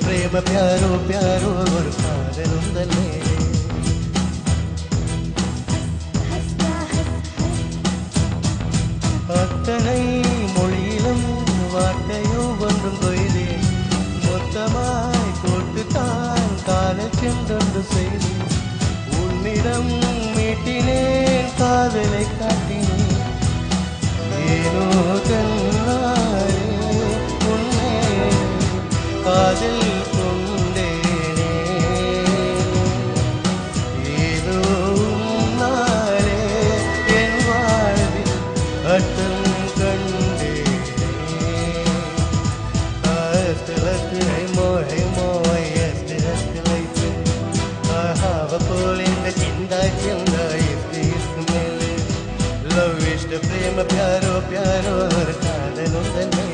प्रेम प्यारो प्यारो और कादलुंदले அத்தனை மொழியிலும் வார்த்தையோ ஒன்றும் கொய்தே மொத்தமாய் கோட்டுத்தான் காதல் சென்றொன்று செய்து உன்னிடம் மீட்டினேன் காதலை காட்டினேன் ஏனோ கண்ணாரே உன்னை காதல் கொண்டேனே ஏதோ நாளே என் வாழ்வில் அர்த்தம் கண்டேனே அஸ்தலத்தை மோய் மோய் அஸ்தலத்தை போல் இந்த சிந்தா சிந்தா इसके மேலே लव इष्ट प्रेम प्यारो प्यारो और कादलों दले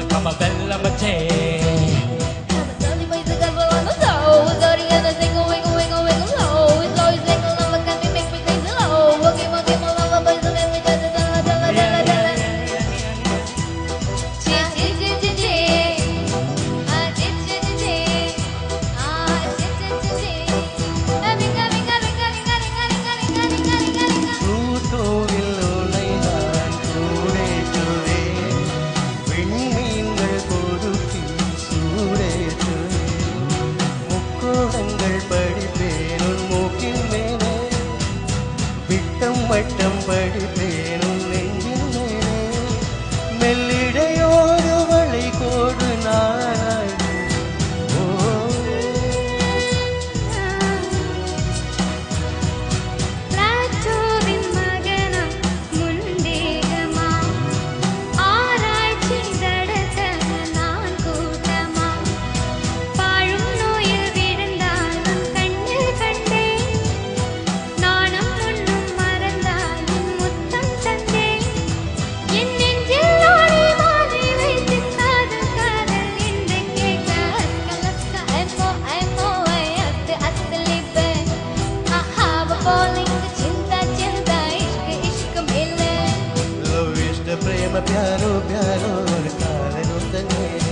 Come a bella mate. வட்டம் படிப்பேனும் நெஞ்சின் மேலே மெல்லிடையோடு வளை கோடு நானாய் प्रेम प्यारो प्यारो और कादलों दले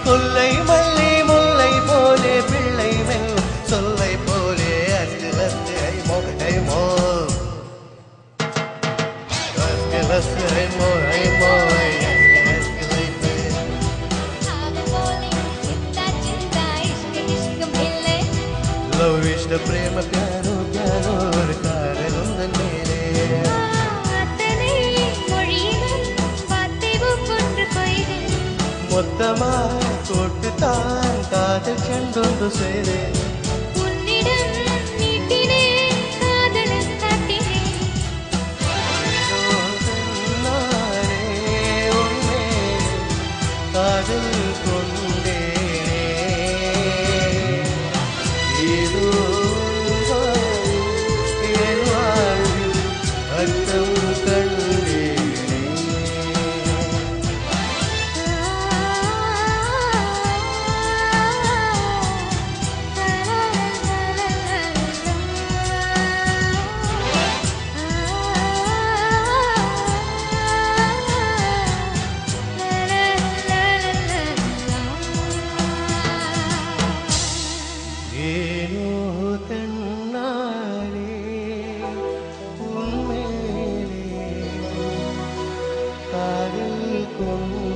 கொல்லை மல்லி முல்லை போலே பிள்ளை மெல் சொல்லை போலே அஸ்திலஸ்து ஐமோ ஐமோ அஸ்திலஸ்து ஐமோ ஐமோ லவ் இஷ்ட பிரேம प्यारो प्यारो और कादलों दले மொத்தமாய் கோட்டுத்தான் காதல் சென்றொன்று செய்தேன் உன்னிடம் நீட்டினேன் காதலை காட்டினேன் நானே உன்னை காதல் கொண்டேனே ஏதோ கொண்டு